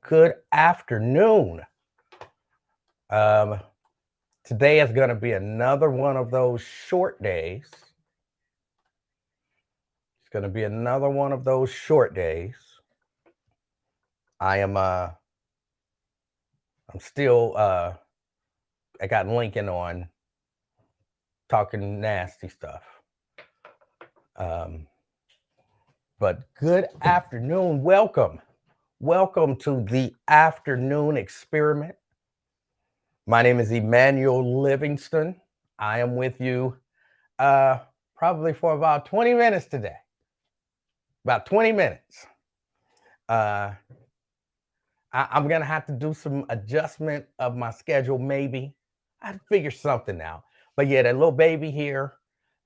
Good afternoon. Um, Today is going to be another one of those short days. It's going to be another one of those short days. I'm still I got Lincoln on talking nasty stuff. Um, but good afternoon. Welcome to the afternoon experiment. My name is Emanuel Livingston. I am with you probably for about 20 minutes today. About 20 minutes. I'm going to have to do some adjustment of my schedule, maybe. I'd figure something out. But yeah, that little baby here,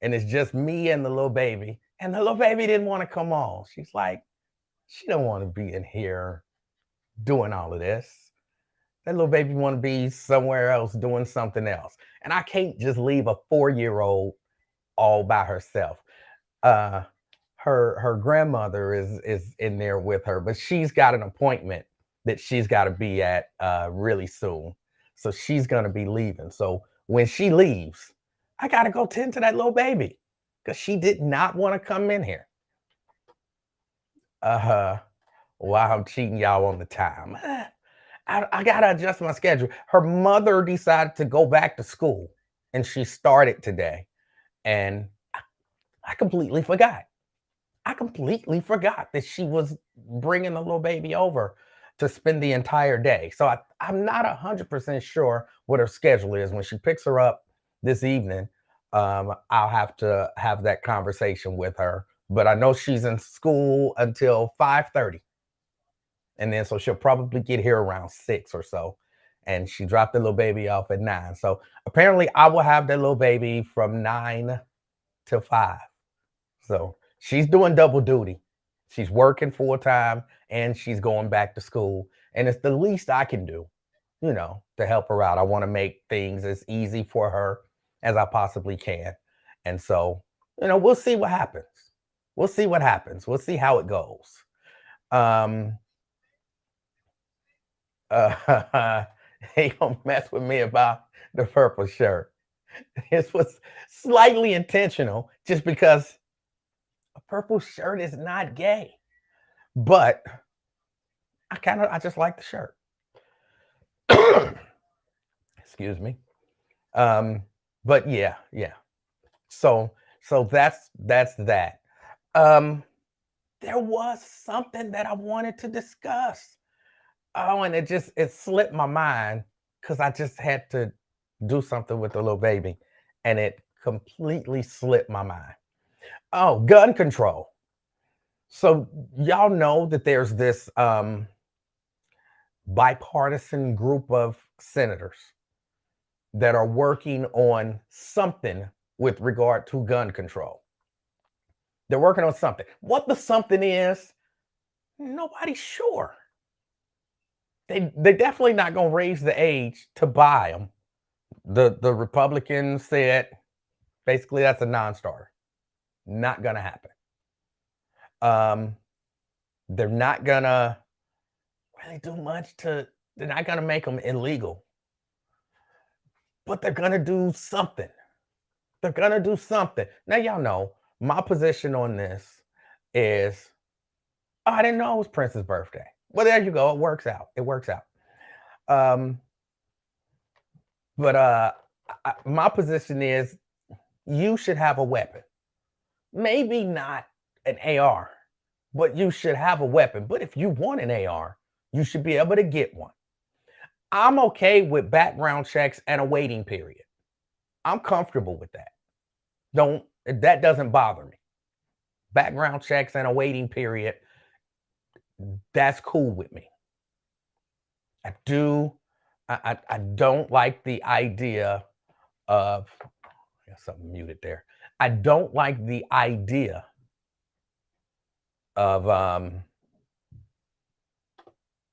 and it's just me and the little baby. And the little baby didn't want to come on. She's like, she don't want to be in here doing all of this. That little baby want to be somewhere else doing something else. And I can't just leave a 4-year-old all by herself. Uh, her grandmother is in there with her, but she's got an appointment that she's got to be at really soon. So she's gonna be leaving. So when she leaves, I gotta go tend to that little baby because she did not want to come in here. Uh, while I'm cheating y'all on the time. I gotta adjust my schedule. Her mother decided to go back to school, and she started today, and I completely forgot. I completely forgot that she was bringing the little baby over to spend the entire day. So I'm not 100% sure what her schedule is. When she picks her up this evening, I'll have to have that conversation with her. But I know she's in school until 5:30. And then so she'll probably get here around 6 or so. And she dropped the little baby off at 9. So apparently I will have that little baby from 9 to 5. So she's doing double duty. She's working full time and she's going back to school. And it's the least I can do, to help her out. I want to make things as easy for her as I possibly can. And so, we'll see what happens. We'll see what happens. We'll see how it goes. Um, he gonna mess with me about the purple shirt. This was slightly intentional just because a purple shirt is not gay, but I just like the shirt. Excuse me. Um, but yeah. So that's that. Um, there was something that I wanted to discuss. Oh, and it slipped my mind because I just had to do something with the little baby, and it completely slipped my mind. Oh, gun control. So y'all know that there's this bipartisan group of senators that are working on something with regard to gun control. They're working on something. What the something is, nobody's sure. They're definitely not going to raise the age to buy them. The Republicans said basically that's a non-starter. Not going to happen. They're not going to really do much to. They're not going to make them illegal. But they're going to do something. They're going to do something. Now, y'all know my position on this is, oh, I didn't know it was Prince's birthday. Well, there you go. It works out. Um, but my position is you should have a weapon. Maybe not an AR, but you should have a weapon. But if you want an AR, you should be able to get one. I'm okay with background checks and a waiting period. I'm comfortable with that. That doesn't bother me. Background checks and a waiting period, that's cool with me. I don't like the idea of, I got something muted there. I don't like the idea of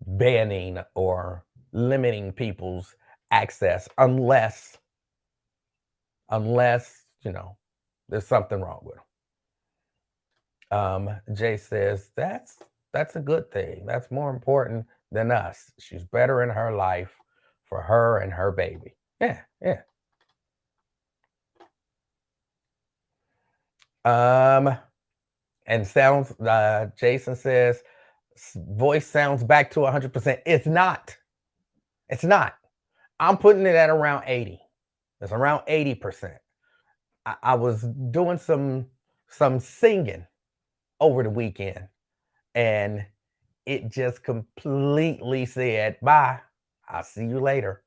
banning or limiting people's access unless there's something wrong with them. Jay says that's a good thing. That's more important than us. She's better in her life for her and her baby. Yeah, yeah. And sounds, Jason says, voice sounds back to 100%. It's not. It's not. I'm putting it at around 80. It's around 80%. I was doing some singing over the weekend, and it just completely said, bye. I'll see you later.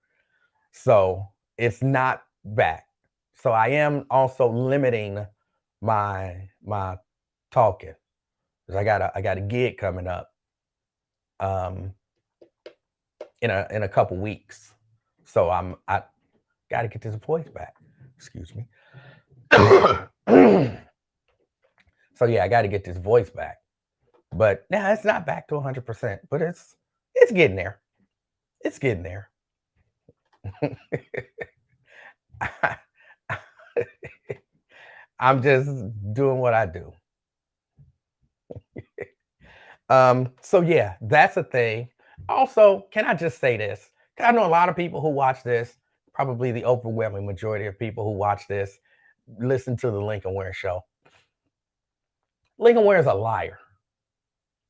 So it's not back. So I am also limiting my talking because I got a gig coming up um in a couple weeks. So I got to get this voice back. Excuse me. So yeah, I got to get this voice back. But now it's not back to 100%, but it's getting there. It's getting there. I'm just doing what I do. So yeah, that's a thing. Also, can I just say this? I know a lot of people who watch this, probably the overwhelming majority of people who watch this, listen to the Lincoln Ware show. Lincoln Ware is a liar.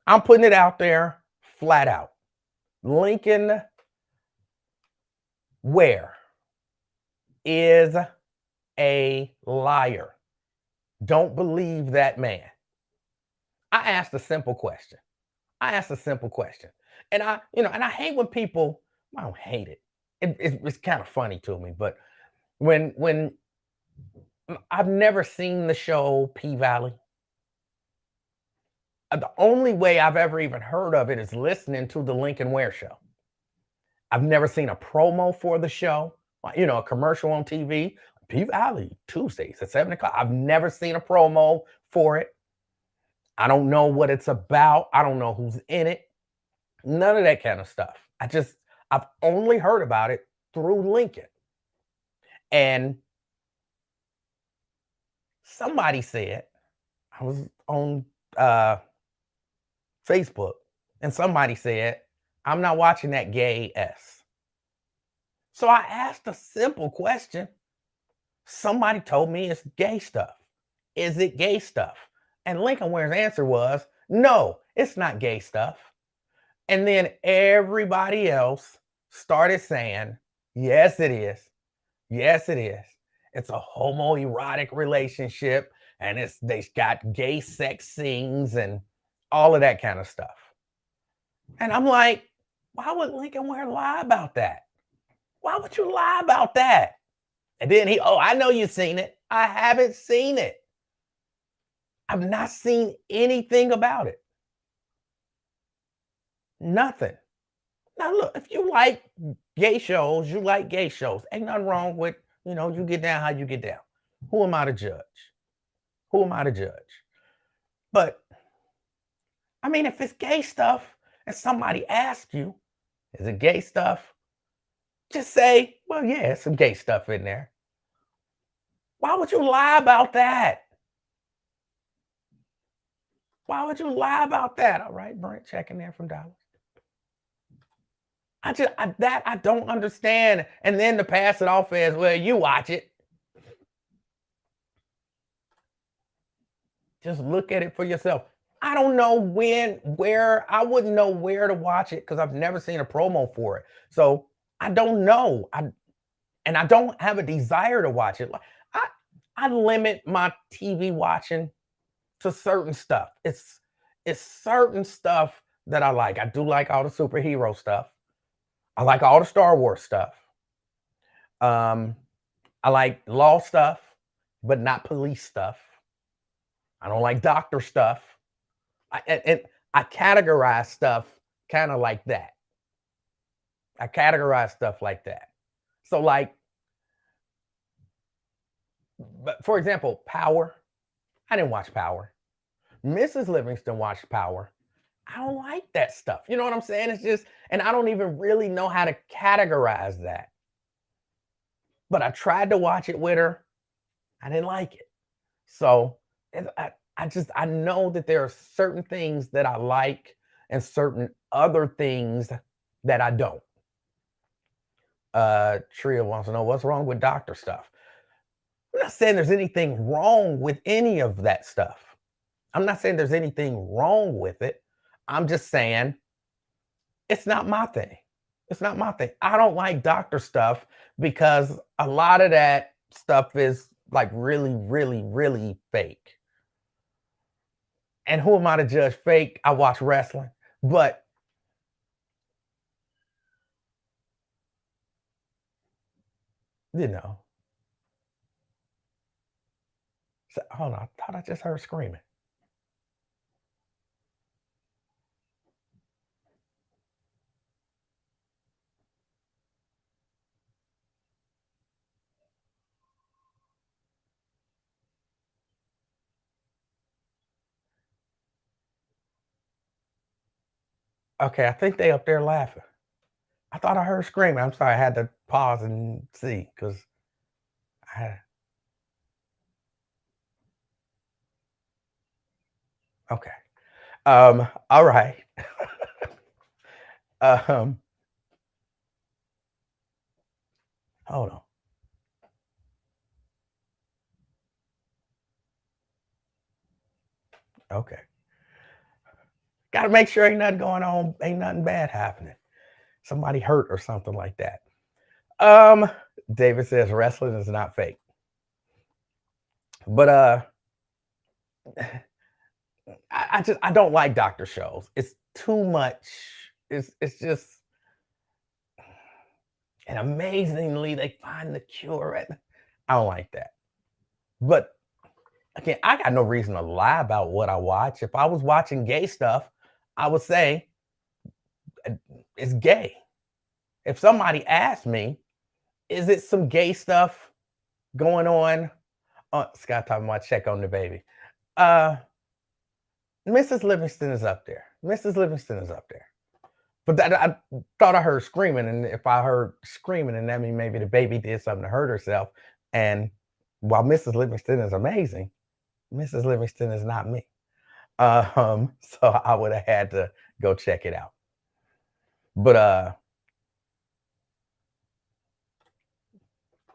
I'm putting it out there flat out. Lincoln Ware is a liar. Don't believe that man. I asked a simple question. And I hate when people, I don't hate it. It's kind of funny to me, but when I've never seen the show P Valley. The only way I've ever even heard of it is listening to the Lincoln Ware show. I've never seen a promo for the show, a commercial on TV. P Valley Tuesdays at 7 o'clock. I've never seen a promo for it. I don't know what it's about. I don't know who's in it. None of that kind of stuff. I've only heard about it through Lincoln. And somebody said, I was on Facebook, and somebody said, I'm not watching that gay S. So I asked a simple question. Somebody told me it's gay stuff. Is it gay stuff? And Lincoln Ware's answer was, no, it's not gay stuff. And then everybody else started saying, yes, it is. Yes, it is. It's a homoerotic relationship, and they got gay sex scenes and all of that kind of stuff. And I'm like, why would Lincoln Ware lie about that? Why would you lie about that? And then I know you've seen it. I haven't seen it. I've not seen anything about it. Nothing. Now, look, if you like gay shows, you like gay shows. Ain't nothing wrong with, you get down how you get down. Who am I to judge? Who am I to judge? But, I mean, if it's gay stuff and somebody asks you, is it gay stuff? Just say, well, yeah, there's some gay stuff in there. Why would you lie about that? Why would you lie about that? All right, Brent checking in from Dallas. I don't understand. And then to pass it off as, well, you watch it. Just look at it for yourself. I don't know where, I wouldn't know where to watch it because I've never seen a promo for it. So I don't know. And I don't have a desire to watch it. I limit my TV watching to certain stuff. It's certain stuff that I like. I do like all the superhero stuff. I like all the Star Wars stuff. I like law stuff, but not police stuff. I don't like doctor stuff. I categorize stuff kind of like that. I categorize stuff like that. So but for example, Power. I didn't watch Power. Mrs. Livingston watched Power. I don't like that stuff. You know what I'm saying? It's just, and I don't even really know how to categorize that. But I tried to watch it with her. I didn't like it. So I know that there are certain things that I like and certain other things that I don't. Tria wants to know what's wrong with doctor stuff. I'm not saying there's anything wrong with any of that stuff. I'm not saying there's anything wrong with it. I'm just saying it's not my thing. It's not my thing. I don't like doctor stuff because a lot of that stuff is like really, really, really fake. And who am I to judge fake? I watch wrestling, but you know, so, hold on. I thought I just heard screaming. Okay, I think they up there laughing. I thought I heard screaming. I'm sorry, I had to pause and see because I had. Okay. All right. Um, hold on. Okay. Gotta make sure ain't nothing going on, ain't nothing bad happening. Somebody hurt or something like that. Um, David says wrestling is not fake. But I don't like doctor shows. It's too much. It's just and amazingly they find the cure. I don't like that. But again, I got no reason to lie about what I watch. If I was watching gay stuff, I would say uh, it's gay. If somebody asked me, is it some gay stuff going on? Scott talking about check on the baby. Uh, Mrs. Livingston is up there. Mrs. Livingston is up there. But that I thought I heard screaming, and if I heard screaming, and that means maybe the baby did something to hurt herself. And while Mrs. Livingston is amazing, Mrs. Livingston is not me. So I would have had to go check it out. But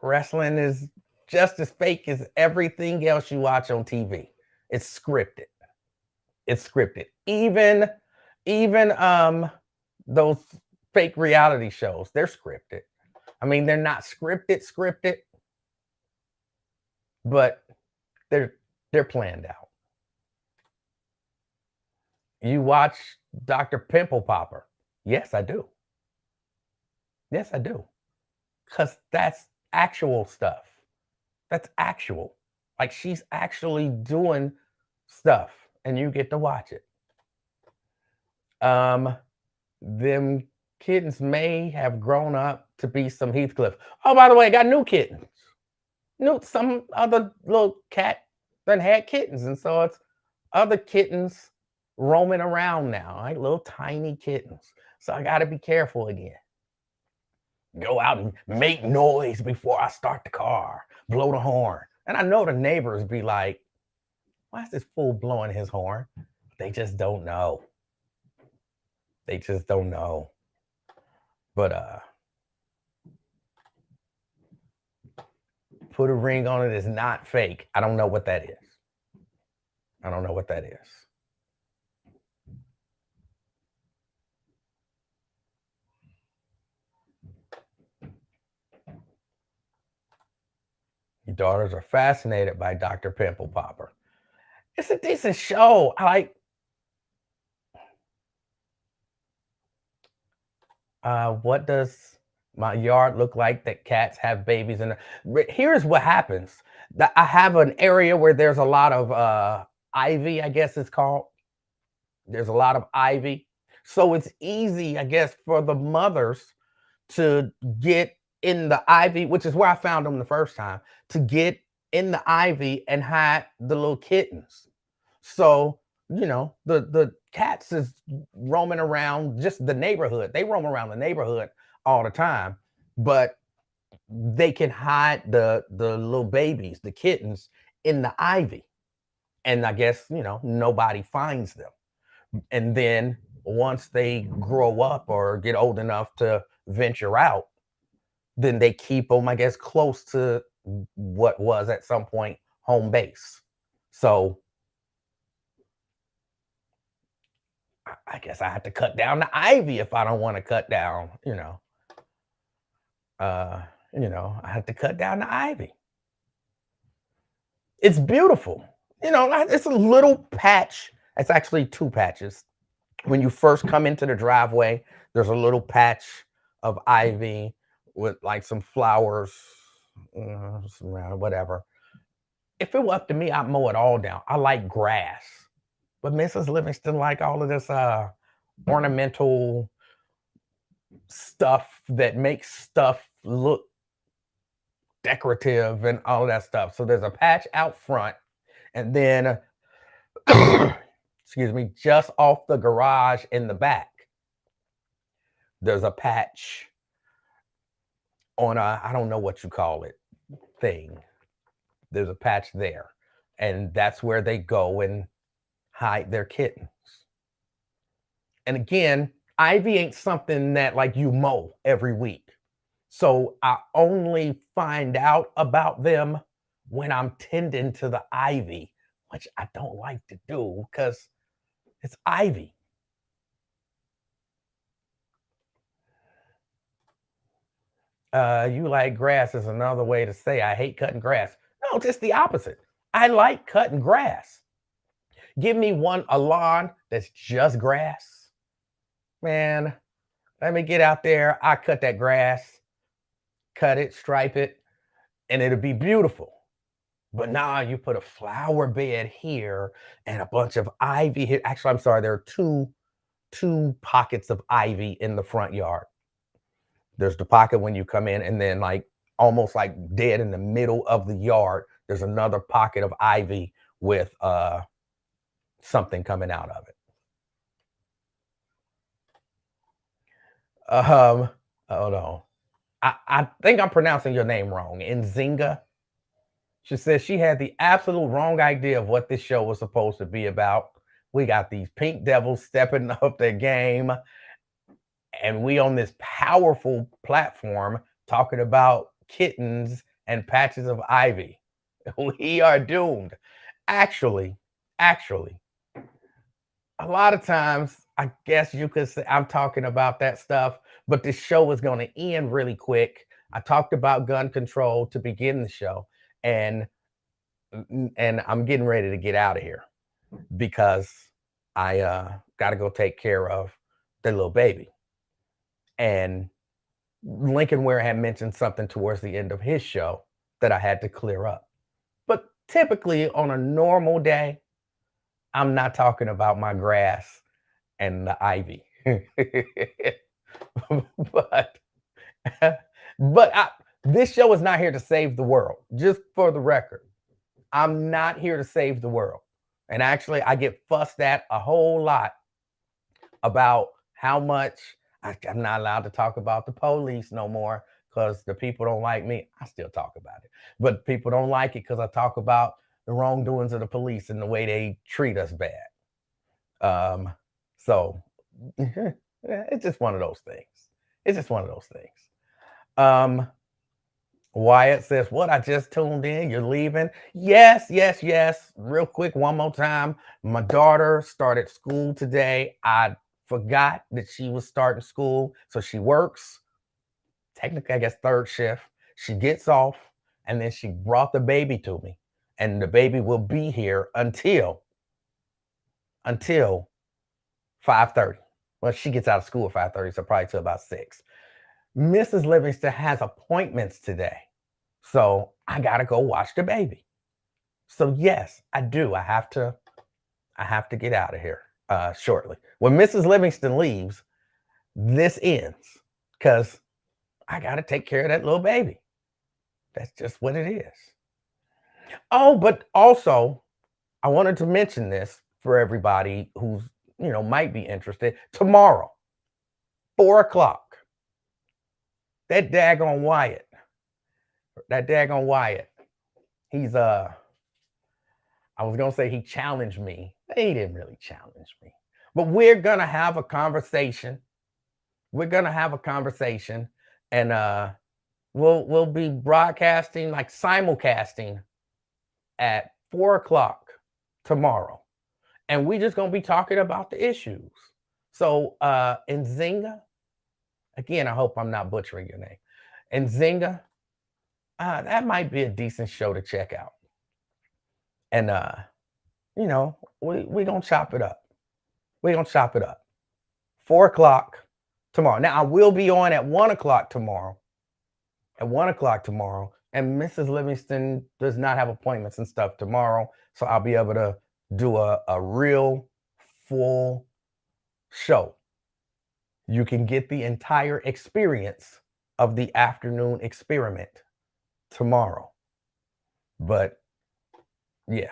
wrestling is just as fake as everything else you watch on TV. It's scripted. It's scripted. Even those fake reality shows, they're scripted. I mean, they're not scripted, but they're they're planned out. You watch Dr. Pimple Popper. Yes, I do. Yes, I do. Because that's actual stuff. That's actual. Like she's actually doing stuff and you get to watch it. Um, them kittens may have grown up to be some Heathcliff. Oh, by the way, I got new kittens. New some other little cat that had kittens, and so it's other kittens roaming around now, like little tiny kittens. So I gotta be careful again. Go out and make noise before I start the car, blow the horn. And I know the neighbors be like, why is this fool blowing his horn? They just don't know. They just don't know. But put a ring on it is not fake. I don't know what that is. I don't know what that is. Your daughters are fascinated by Dr. Pimple Popper. It's a decent show. I like what does my yard look like that cats have babies in it? Here's what happens. I have an area where there's a lot of ivy, I guess it's called. There's a lot of ivy. So it's easy, I guess, for the mothers to get in the ivy, which is where I found them the first time, to get in the ivy and hide the little kittens. So, the cats is roaming around just the neighborhood. They roam around the neighborhood all the time, but they can hide the little babies, the kittens in the ivy. And I guess, nobody finds them. And then once they grow up or get old enough to venture out, then they keep them, I guess, close to what was at some point home base. So I guess I have to cut down the ivy if I don't want to cut down, uh, I have to cut down the ivy. It's beautiful. It's a little patch. It's actually two patches. When you first come into the driveway, there's a little patch of ivy with like some flowers, whatever. If it were up to me, I'd mow it all down. I like grass, but Mrs. Livingston like all of this ornamental stuff that makes stuff look decorative and all of that stuff. So there's a patch out front, and then excuse me, just off the garage in the back, there's a patch on a, I don't know what you call it, thing. There's a patch there. And that's where they go and hide their kittens. And again, ivy ain't something that like you mow every week. So I only find out about them when I'm tending to the ivy, which I don't like to do because it's ivy. You like grass is another way to say I hate cutting grass. No, just the opposite. I like cutting grass. Give me a lawn that's just grass. Man, let me get out there. I cut that grass, cut it, stripe it, and it'll be beautiful. But now you put a flower bed here and a bunch of ivy here. Actually, I'm sorry, there are two pockets of ivy in the front yard. There's the pocket when you come in, and then like almost like dead in the middle of the yard, there's another pocket of ivy with something coming out of it. Um, hold on. I think I'm pronouncing your name wrong. In Zinga, she says she had the absolute wrong idea of what this show was supposed to be about. We got these pink devils stepping up their game, and we on this powerful platform talking about kittens and patches of ivy. We are doomed. Actually, actually, a lot of times, I guess you could say I'm talking about that stuff, but the show is going to end really quick. I talked about gun control to begin the show, and and I'm getting ready to get out of here because I got to go take care of the little baby. And Lincoln Ware had mentioned something towards the end of his show that I had to clear up. But typically on a normal day, I'm not talking about my grass and the ivy. but but this show is not here to save the world. Just for the record, I'm not here to save the world. And actually, I get fussed at a whole lot about how much I'm not allowed to talk about the police no more because the people don't like me. I still talk about it, but people don't like it because I talk about the wrongdoings of the police and the way they treat us bad. So it's just one of those things. It's just one of those things. Um, Wyatt says, "What? I just tuned in. You're leaving?" Yes, yes, yes. Real quick, one more time. My daughter started school today. I forgot that she was starting school. So she works, technically, I guess, third shift. She gets off, and then she brought the baby to me. And the baby will be here until 5:30. Well, she gets out of school at 5:30, so probably till about 6. Mrs. Livingston has appointments today. So I gotta go watch the baby. So yes, I do. I have to get out of here shortly. When Mrs. Livingston leaves, this ends because I gotta take care of that little baby. That's just what it is. Oh, but also I wanted to mention this for everybody who's might be interested. Tomorrow, 4 o'clock, that daggone Wyatt, he's I was gonna say he challenged me. He didn't really challenge me, But we're gonna have a conversation. We're gonna have a conversation, and we'll be broadcasting, like simulcasting, at 4 o'clock tomorrow, and we just gonna be talking about the issues. So in Zinga, again, I hope I'm not butchering your name. In Zinga, that might be a decent show to check out. And we gonna chop it up. We gonna chop it up. 4 o'clock tomorrow. Now I will be on at 1 o'clock tomorrow. At 1 o'clock tomorrow, and Mrs. Livingston does not have appointments and stuff tomorrow, so I'll be able to do a real full show. You can get the entire experience of the afternoon experiment tomorrow. But yeah.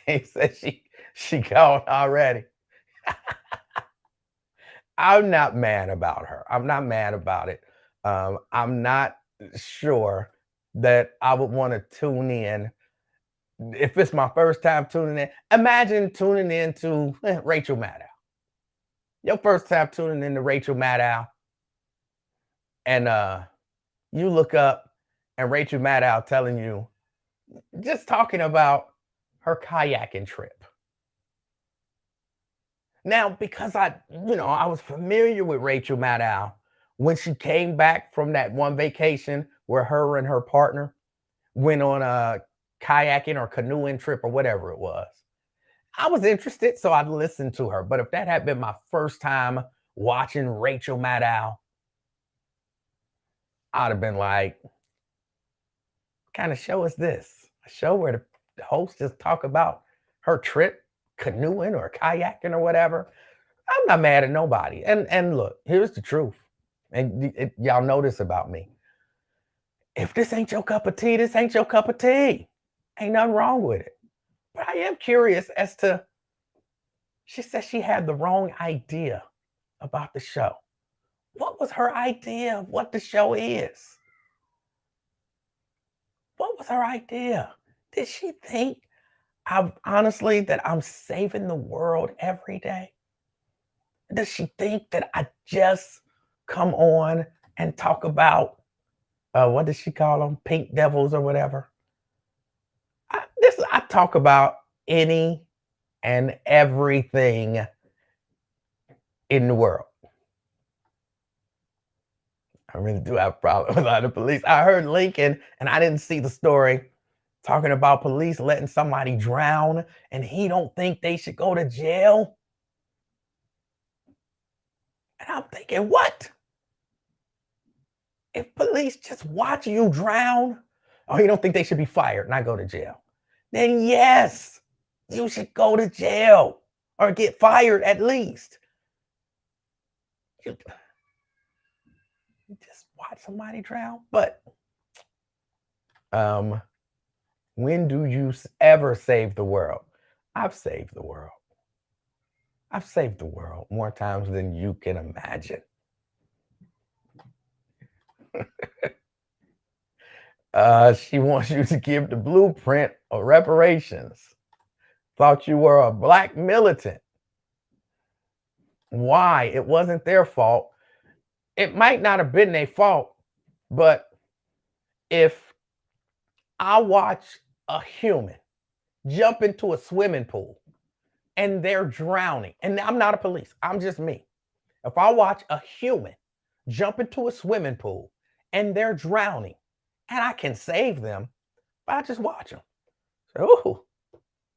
He said she gone already. I'm not mad about her. I'm not mad about it. I'm not sure that I would want to tune in if it's my first time tuning in. Imagine tuning in to Rachel Maddow. Your first time tuning in to Rachel Maddow, and you look up and Rachel Maddow telling you, just talking about her kayaking trip. Now, because I was familiar with Rachel Maddow when she came back from that one vacation where her and her partner went on a kayaking or canoeing trip or whatever it was. I was interested, so I'd listen to her. But if that had been my first time watching Rachel Maddow, I'd have been like, what kind of show is this? A show where the host just talk about her trip canoeing or kayaking or whatever? I'm not mad at nobody. And look, here's the truth. And y'all know this about me. If this ain't your cup of tea, this ain't your cup of tea. Ain't nothing wrong with it. But I am curious as to, she said she had the wrong idea about the show. What was her idea of what the show is? What was her idea? Did she think that I'm saving the world every day? Does she think that I just come on and talk about, what does she call them? Pink devils or whatever? I talk about any and everything in the world. I really do have a problem with a lot of police. I heard Lincoln, and I didn't see the story, talking about police letting somebody drown, and he don't think they should go to jail. And I'm thinking, what? If police just watch you drown, or you don't think they should be fired, not go to jail, then yes, you should go to jail or get fired at least. You just watch somebody drown. But when do you ever save the world? I've saved the world. I've saved the world more times than you can imagine. She wants you to give the blueprint of reparations. Thought you were a black militant. Why? It wasn't their fault. It might not have been their fault, but if I watch a human jump into a swimming pool and they're drowning, and I'm not a police, I'm just me. If I watch a human jump into a swimming pool and they're drowning, and I can save them, but I just watch them. So, oh,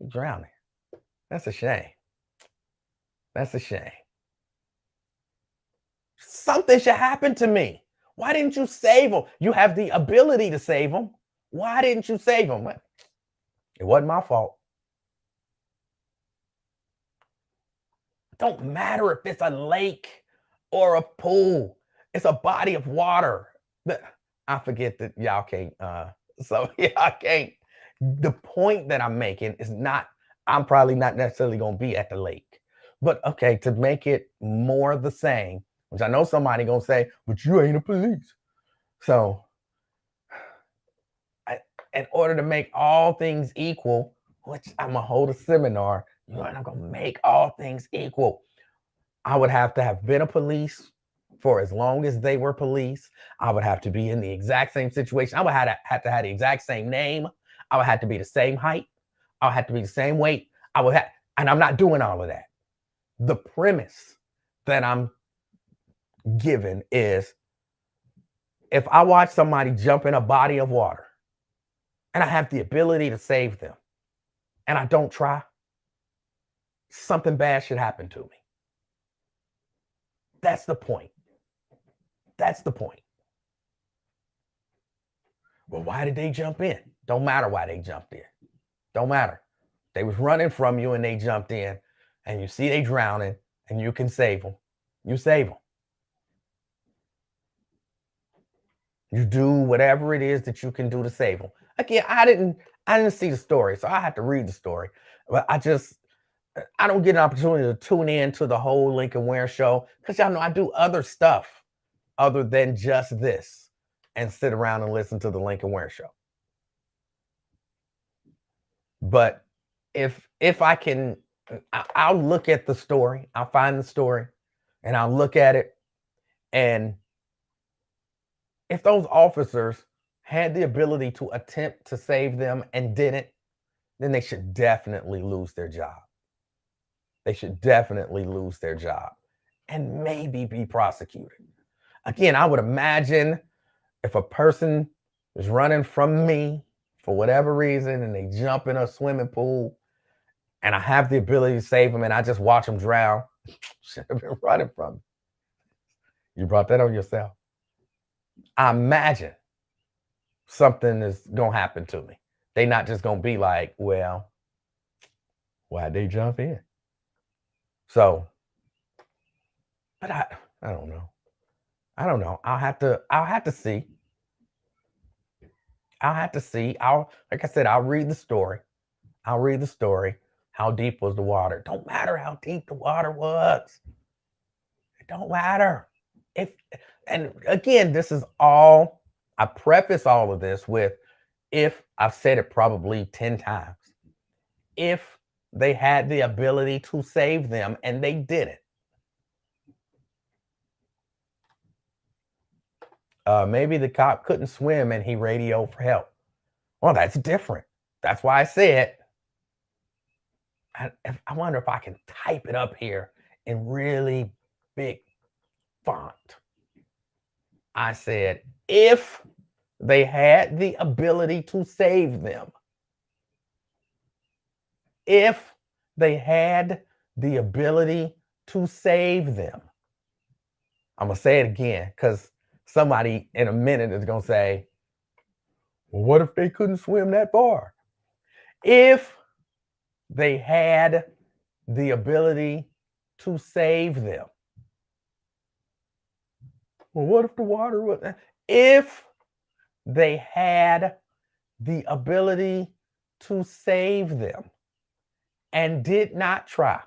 you're drowning. That's a shame. That's a shame. Something should happen to me. Why didn't you save them? You have the ability to save them. Why didn't you save them? It wasn't my fault. It don't matter if it's a lake or a pool. It's a body of water. I forget that y'all can't. So y'all can't. The point that I'm making is not, I'm probably not necessarily going to be at the lake. But okay, to make it more the same, which I know somebody going to say, but you ain't a police. So in order to make all things equal, which I'm going to hold a seminar You're not going to make all things equal. I would have to have been a police for as long as they were police. I would have to be in the exact same situation. I would have to have the exact same name. I would have to be the same height. I would have to be the same weight. I would have, and I'm not doing all of that. The premise that I'm given is if I watch somebody jump in a body of water and I have the ability to save them and I don't try, something bad should happen to me. That's the point. That's the point. Well, why did they jump in? Don't matter why they jumped in. Don't matter. They was running from you and they jumped in and you see they drowning and you can save them. You save them. You do whatever it is that you can do to save them. Again, I didn't see the story, so I had to read the story. But I don't get an opportunity to tune in to the whole Lincoln Ware show because y'all know I do other stuff other than just this and sit around and listen to the Lincoln Ware show. But if I can, I'll look at the story. I'll find the story and I'll look at it. And if those officers had the ability to attempt to save them and didn't, then they should definitely lose their job. They should definitely lose their job and maybe be prosecuted. Again, I would imagine if a person is running from me for whatever reason and they jump in a swimming pool and I have the ability to save them and I just watch them drown, should have been running from me. You brought that on yourself. I imagine something is going to happen to me. They're not just going to be like, well, why'd they jump in? So, but I don't know. I don't know. I'll have to see. Like I said, I'll read the story. How deep was the water? Don't matter how deep the water was. It don't matter. And again, this is all, I preface all of this with, if I've said it probably 10 times, if they had the ability to save them and they didn't. Maybe the cop couldn't swim and he radioed for help. Well, that's different. That's why I said, I wonder if I can type it up here in really big font. I said, if they had the ability to save them. If they had the ability to save them. I'm going to say it again because somebody in a minute is going to say, well, what if they couldn't swim that far? If they had the ability to save them. Well, what if the water was... If they had the ability to save them and did not try,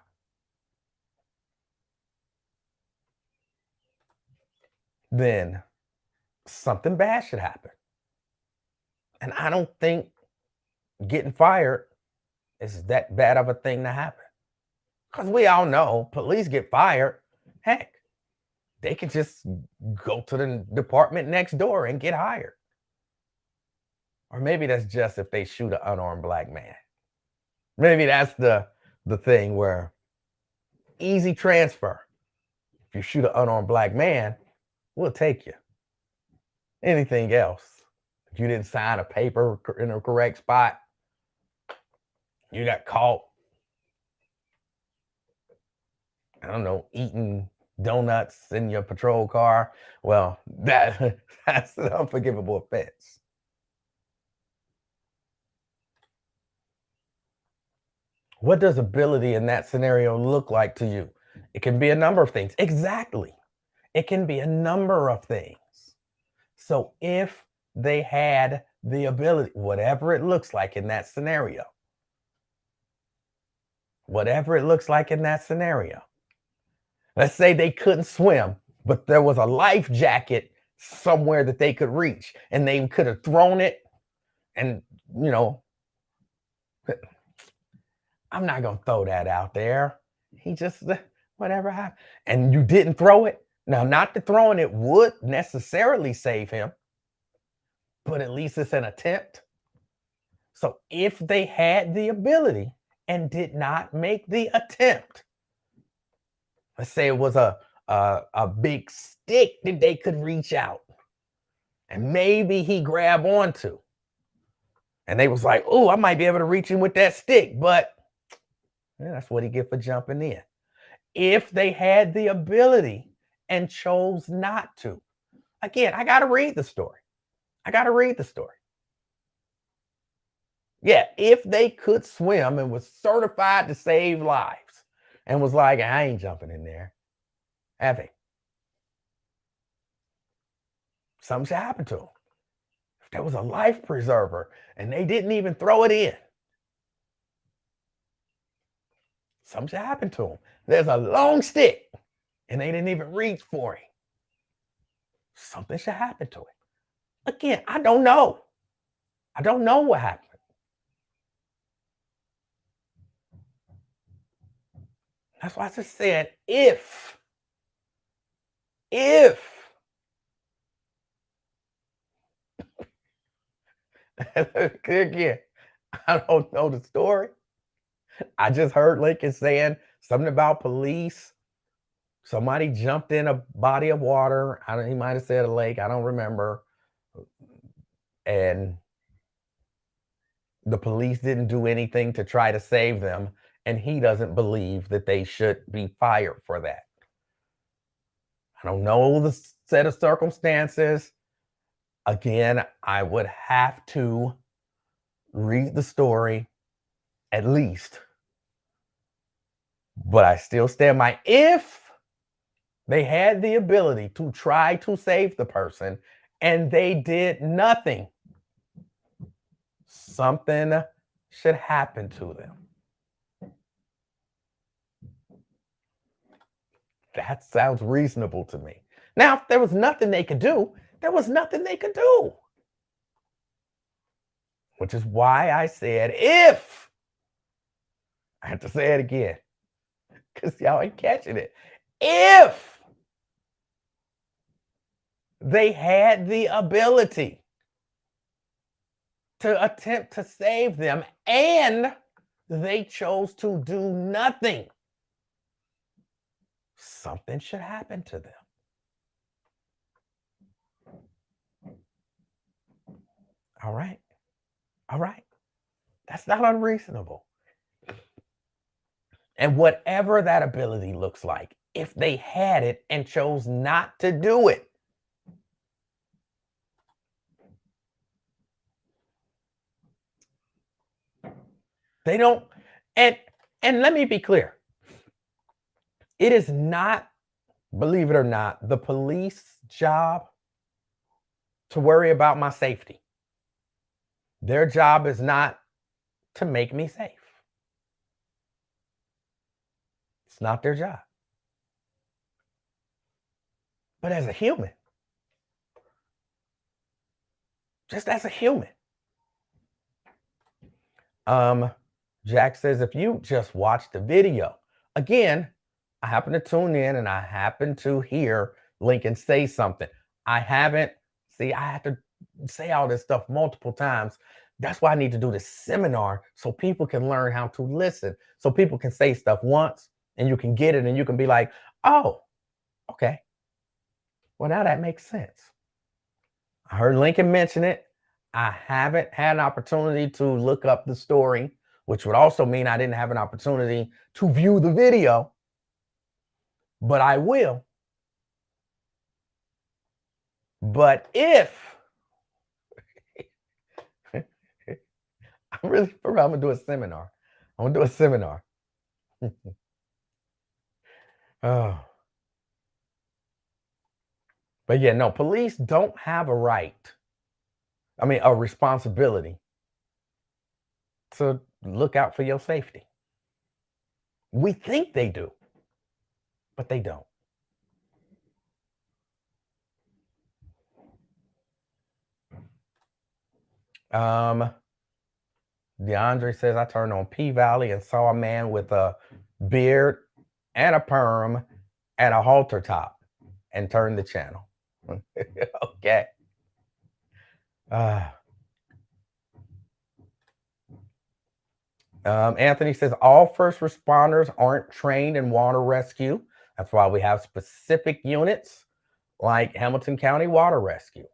then something bad should happen. And I don't think getting fired is that bad of a thing to happen. Because we all know police get fired. Heck, they could just go to the department next door and get hired. Or maybe that's just if they shoot an unarmed black man. Maybe that's the thing where easy transfer. If you shoot an unarmed black man, we'll take you. Anything else, if you didn't sign a paper in the correct spot, you got caught, I don't know, eating donuts in your patrol car, well, that's an unforgivable offense. What does ability in that scenario look like to you? It can be a number of things. Exactly. It can be a number of things. So if they had the ability, whatever it looks like in that scenario, let's say they couldn't swim, but there was a life jacket somewhere that they could reach and they could have thrown it and, I'm not going to throw that out there. He just, whatever happened. And you didn't throw it. Now, not that throwing it would necessarily save him, but at least it's an attempt. So if they had the ability and did not make the attempt, let's say it was a big stick that they could reach out and maybe he grabbed onto, and they was like, oh, I might be able to reach him with that stick, but yeah, that's what he get for jumping in. If they had the ability and chose not to, again, I got to read the story. I got to read the story. Yeah, if they could swim and was certified to save lives and was like, I ain't jumping in there, have they? Something should happen to them. If there was a life preserver and they didn't even throw it in, something should happen to them. There's a long stick and they didn't even reach for it. Something should happen to it. Again, I don't know. I don't know what happened. That's why I just said if again, I don't know the story. I just heard Lincoln saying something about police. Somebody jumped in a body of water. He might have said a lake. I don't remember. And the police didn't do anything to try to save them. And he doesn't believe that they should be fired for that. I don't know the set of circumstances. Again, I would have to read the story at least. But I still stand by, if they had the ability to try to save the person and they did nothing, something should happen to them. That sounds reasonable to me. Now, if there was nothing they could do, there was nothing they could do. Which is why I said if. I have to say it again because y'all ain't catching it. If they had the ability to attempt to save them and they chose to do nothing, something should happen to them. All right. All right. That's not unreasonable. And whatever that ability looks like, if they had it and chose not to do it, they don't. And let me be clear. It is not, believe it or not, the police job to worry about my safety. Their job is not to make me safe. It's not their job. But as a human, just as a human, Jack says, if you just watch the video, again, I happen to tune in and I happen to hear Lincoln say something. I have to say all this stuff multiple times. That's why I need to do this seminar so people can learn how to listen, so people can say stuff once and you can get it and you can be like, oh, okay. Well, now that makes sense. I heard Lincoln mention it. I haven't had an opportunity to look up the story, which would also mean I didn't have an opportunity to view the video, but I will. But if I'm gonna do a seminar. I'm gonna do a seminar. Oh. But yeah, no, police don't have a right. I mean, a responsibility to look out for your safety. We think they do, but they don't. DeAndre says, I turned on P-Valley and saw a man with a beard and a perm and a halter top and turned the channel. Okay. Anthony says, all first responders aren't trained in water rescue. That's why we have specific units like Hamilton County Water Rescue.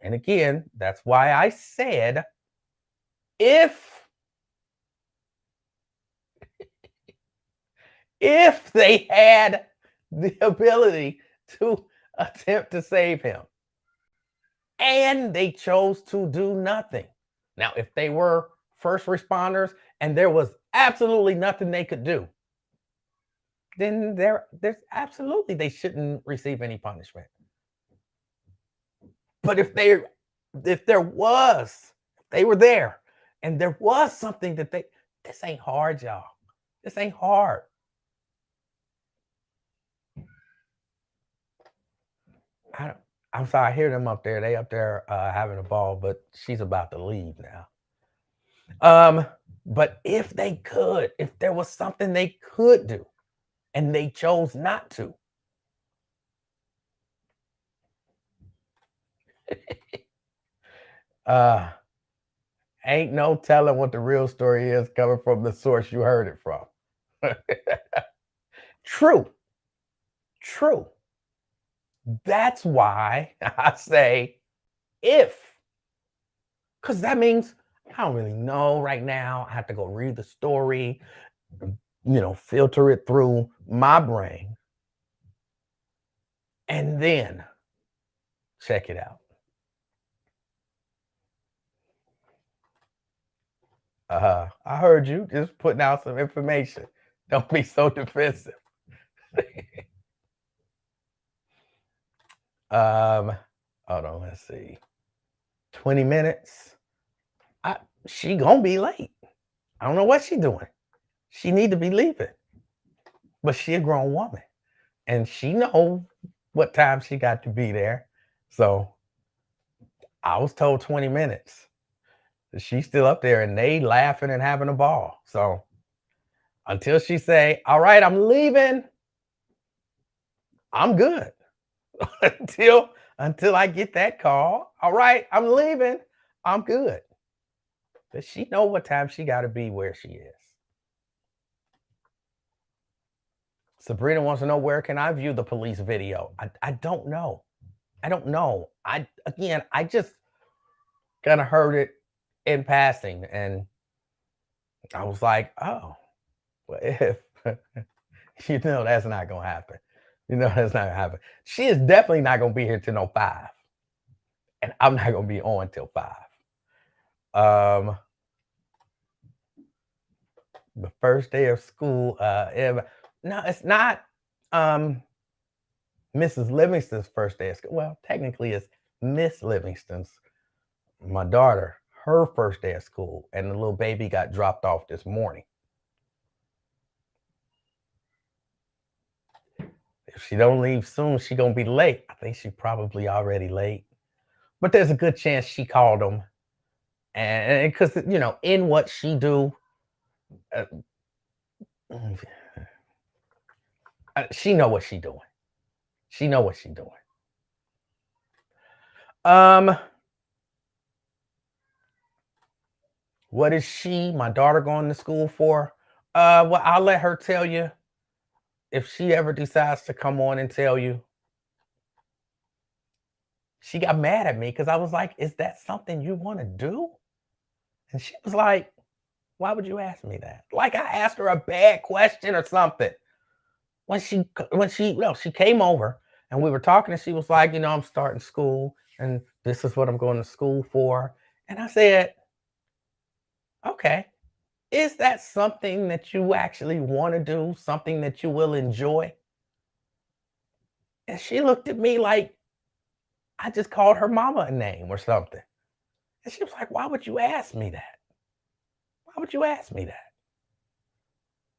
And again, that's why I said, if they had the ability to attempt to save him and they chose to do nothing. Now, if they were first responders and there was absolutely nothing they could do, then there's absolutely they shouldn't receive any punishment. But if they were there and there was something that this ain't hard, y'all. This ain't hard. I'm sorry, I hear them up there. They up there having a ball, but she's about to leave now. But if they could, if there was something they could do and they chose not to, ain't no telling what the real story is coming from the source you heard it from. True. That's why I say if, because that means I don't really know right now. I have to go read the story, filter it through my brain, and then check it out. I heard you just putting out some information. Don't be so defensive. Hold on, let's see. 20 minutes. She gonna be late. I don't know what she doing. She need to be leaving. But she a grown woman. And she know what time she got to be there. So I was told 20 minutes. She's still up there and they laughing and having a ball. So until she say, all right, I'm leaving, I'm good. until I get that call. All right, I'm leaving, I'm good. But she know what time she got to be where she is. Sabrina wants to know, where can I view the police video? I don't know. I don't know. I just kind of heard it in passing and I was like, oh, well, if that's not gonna happen. That's not gonna happen. She is definitely not gonna be here till no 5. And I'm not gonna be on till 5. The first day of school, no, it's not Mrs. Livingston's first day of school. Well, technically it's Miss Livingston's, my daughter, her first day of school, and the little baby got dropped off this morning. If she don't leave soon, she gonna be late. I think she probably already late, but there's a good chance she called them, and because in what she do, she know what she doing. She know what she doing. What is my daughter, going to school for? Well, I'll let her tell you if she ever decides to come on and tell you. She got mad at me because I was like, is that something you want to do? And she was like, why would you ask me that? Like I asked her a bad question or something. When she came over and we were talking and she was like, I'm starting school and this is what I'm going to school for. And I said, okay, is that something that you actually want to do? Something that you will enjoy? And she looked at me like I just called her mama a name or something. And she was like, why would you ask me that? Why would you ask me that?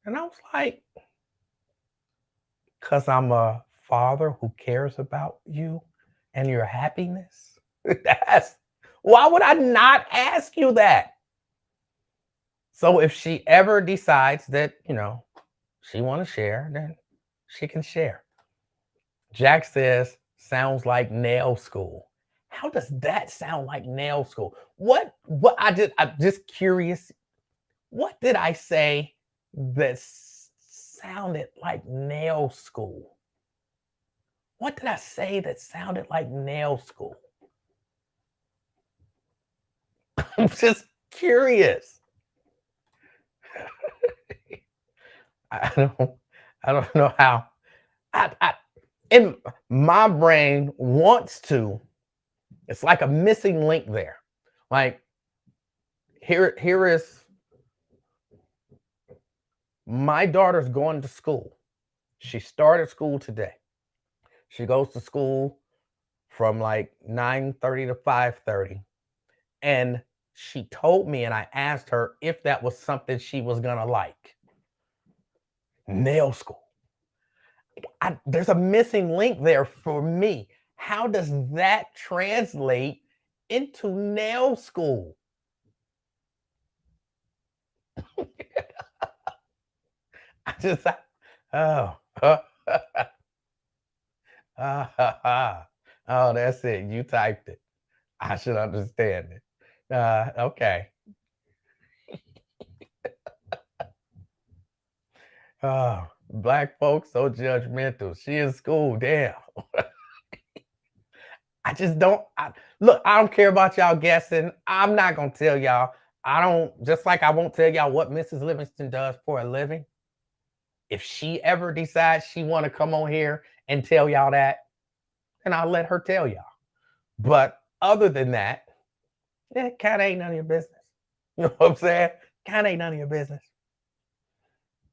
And I was like, because I'm a father who cares about you and your happiness. Why would I not ask you that? So if she ever decides that, she want to share, then she can share. Jack says, sounds like nail school. How does that sound like nail school? What I'm just curious. What did I say that sounded like nail school? What did I say that sounded like nail school? I'm just curious. I don't I don't know how I in my brain wants to. It's like a missing link there. Like here is my daughter's going to school. She started school today. She goes to school from like 9:30 to 5:30. And she told me, and I asked her if that was something she was gonna like. Nail school. There's a missing link there for me. How does that translate into nail school? I just, oh, oh, that's it. You typed it. I should understand it. Okay. Oh, black folks so judgmental. She in school. Damn. I just don't look, I don't care about y'all guessing. I'm not gonna tell y'all. I don't just like I won't tell y'all what Mrs. Livingston does for a living. If she ever decides she want to come on here and tell y'all that, then I'll let her tell y'all. But other than that, it kind of ain't none of your business. You know what I'm saying? Kind of ain't none of your business.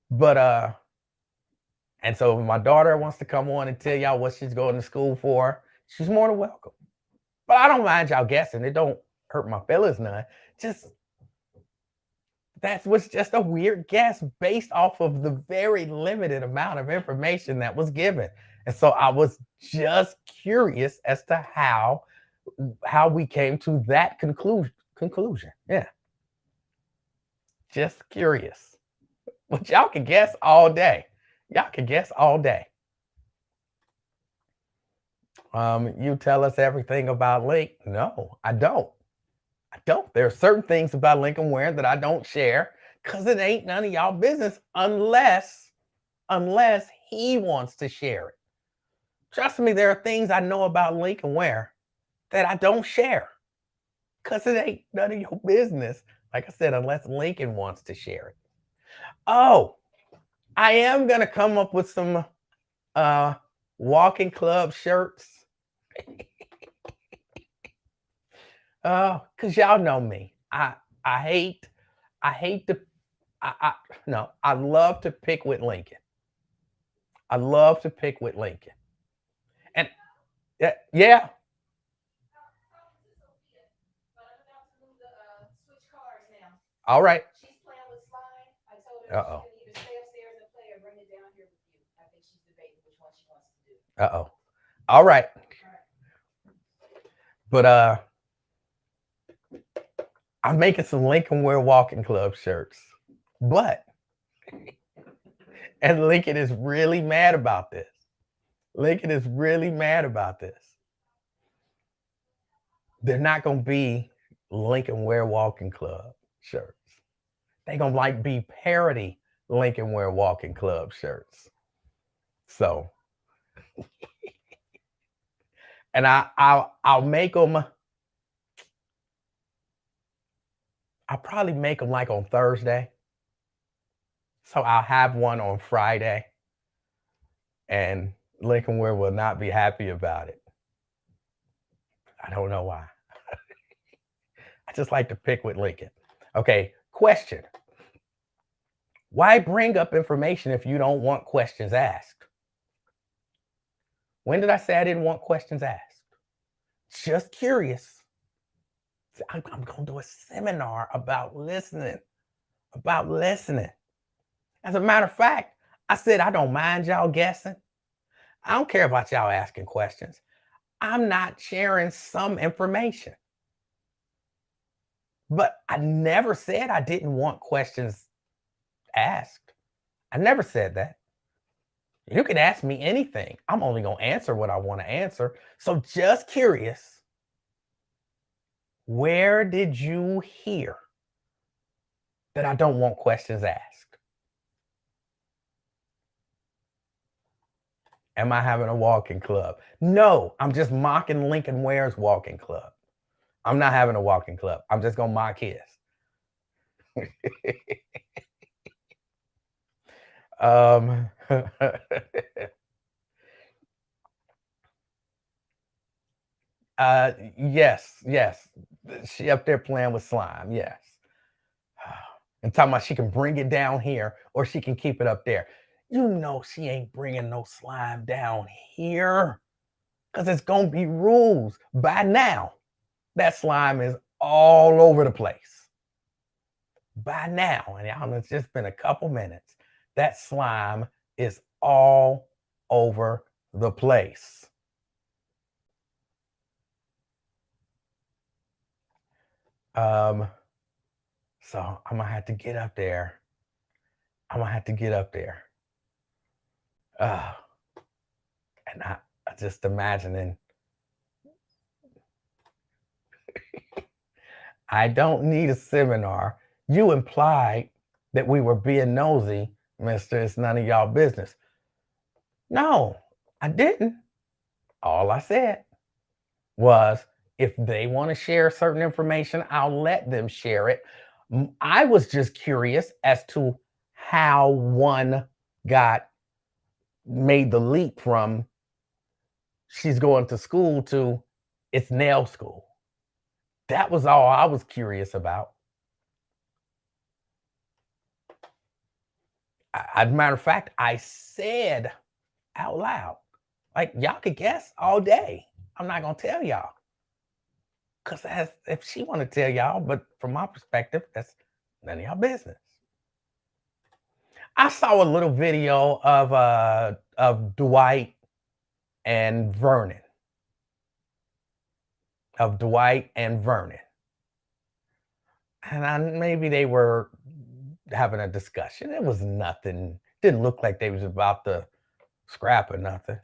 But and so if my daughter wants to come on and tell y'all what she's going to school for, she's more than welcome. But I don't mind y'all guessing. It don't hurt my feelings none. Just that was just a weird guess based off of the very limited amount of information that was given. And so I was just curious as to how we came to that conclusion. Yeah. Just curious. But y'all can guess all day. Y'all can guess all day. You tell us everything about Link. No, I don't. I don't. There are certain things about Lincoln Ware that I don't share because it ain't none of y'all business unless he wants to share it. Trust me, there are things I know about Lincoln Ware that I don't share because it ain't none of your business. Like I said, unless Lincoln wants to share it. Oh, I am gonna come up with some walking club shirts. Because y'all know me. I hate I hate to I no, I love to pick with Lincoln. I love to pick with Lincoln. And yeah. All right. Uh-oh. Uh-oh. All right. But I'm making some Lincoln Ware Walking Club shirts. But and Lincoln is really mad about this. Lincoln is really mad about this. They're not gonna be Lincoln Ware Walking Club shirts. They gonna like be parody Lincoln Ware Walking Club shirts. So, and I'll make them. I'll probably make them like on Thursday. So I'll have one on Friday, and Lincoln Ware will not be happy about it. I don't know why. I just like to pick with Lincoln. Okay, question. Why bring up information if you don't want questions asked? When did I say I didn't want questions asked? Just curious. I'm going to do a seminar about listening. About listening. As a matter of fact, I said I don't mind y'all guessing. I don't care about y'all asking questions. I'm not sharing some information. But I never said I didn't want questions asked. I never said that. You can ask me anything. I'm only going to answer what I want to answer. So just curious, where did you hear that I don't want questions asked? Am I having a walking club? No, I'm just mocking Lincoln Ware's walking club. I'm not having a walking club. I'm just going to mock his. Yes. She up there playing with slime. Yes. And talking about she can bring it down here or she can keep it up there. You know she ain't bringing no slime down here because it's going to be rules. By now, that slime is all over the place. By now, and it's just been a couple minutes, that slime is all over the place. So I'm gonna have to get up there. I'm gonna have to get up there. And I just imagining. I don't need a seminar. You implied that we were being nosy, mister. It's none of y'all business. No, I didn't. All I said was if they want to share certain information, I'll let them share it. I was just curious as to how one got made the leap from she's going to school to it's nail school. That was all I was curious about. As a matter of fact, I said out loud, like, y'all could guess all day. I'm not gonna tell y'all. Cause if she want to tell y'all, but from my perspective, that's none of y'all business. I saw a little video of Dwight and Vernon. Of Dwight and Vernon. And maybe they were having a discussion. It was nothing. Didn't look like they was about to scrap or nothing.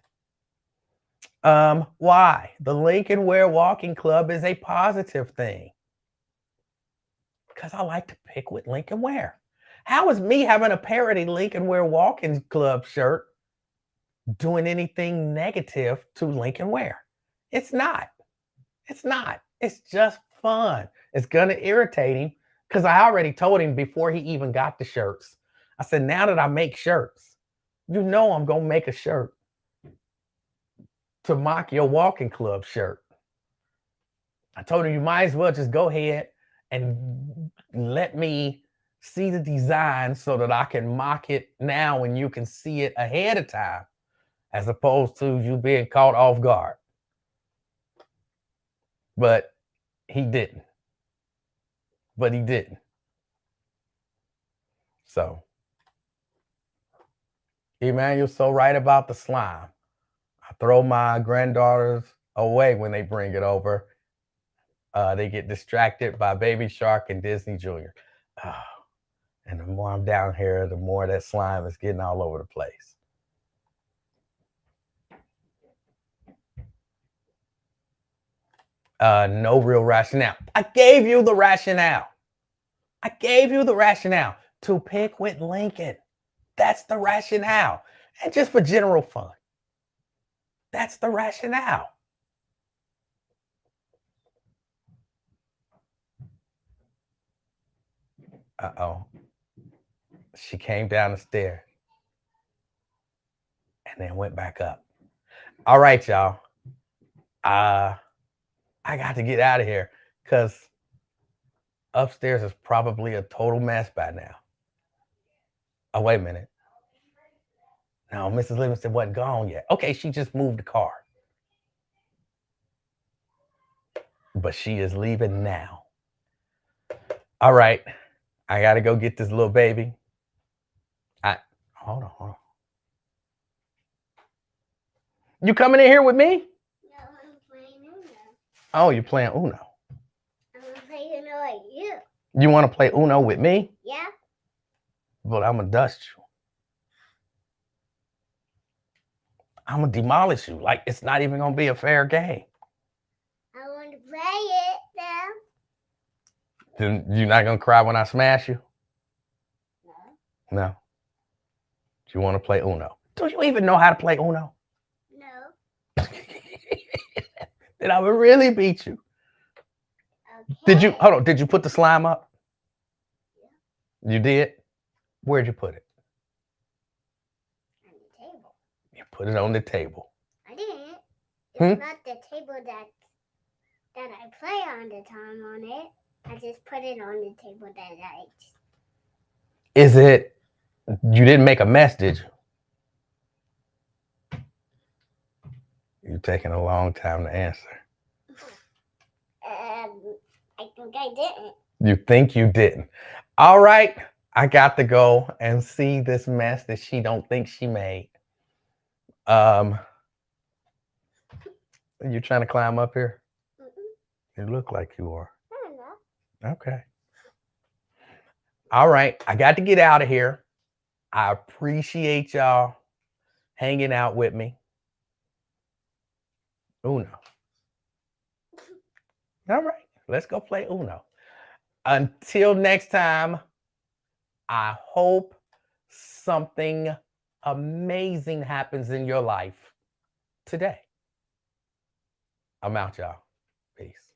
Why? The Lincoln Ware Walking Club is a positive thing. Because I like to pick with Lincoln Ware. How is me having a parody Lincoln Ware Walking Club shirt doing anything negative to Lincoln Ware? It's not. It's not. It's just fun. It's gonna irritate him because I already told him before he even got the shirts. I said, now that I make shirts, you know I'm gonna make a shirt to mock your walking club shirt. I told him you might as well just go ahead and let me see the design so that I can mock it now and you can see it ahead of time, as opposed to you being caught off guard. But he didn't. So, Emanuel's so right about the slime. I throw my granddaughters away when they bring it over. They get distracted by Baby Shark and Disney Junior. And the more I'm down here, the more that slime is getting all over the place. No real rationale. I gave you the rationale. To pick with Lincoln. That's the rationale. And just for general fun. That's the rationale. Uh-oh. She came down the stairs and then went back up. All right, y'all. I got to get out of here because upstairs is probably a total mess by now. Oh, wait a minute. No, Mrs. Livingston wasn't gone yet. Okay, she just moved the car. But she is leaving now. All right. I got to go get this little baby. Hold on. You coming in here with me? No, I'm playing Uno. Oh, you're playing Uno. I'm playing Uno with you. You want to play Uno with me? Yeah. Well, I'm going to dust you. I'm going to demolish you. Like, it's not even going to be a fair game. I want to play it now. Then you're not going to cry when I smash you? No. No. You want to play Uno? Do you even know how to play Uno? No. Then I would really beat you. Okay. Did you, hold on, did you put the slime up? Yeah. You did? Where'd you put it? On the table. You put it on the table. I didn't. It's not the table that I play on the time on it. I just put it on the table that I... Is it, you didn't make a mess, did you? You're taking a long time to answer. I think I didn't. You think you didn't. All right. I got to go and see this mess that she don't think she made. You trying to climb up here? You look like you are. I don't know. Okay. All right. I got to get out of here. I appreciate y'all hanging out with me. Uno. All right. Let's go play Uno. Until next time, I hope something amazing happens in your life today. I'm out, y'all. Peace.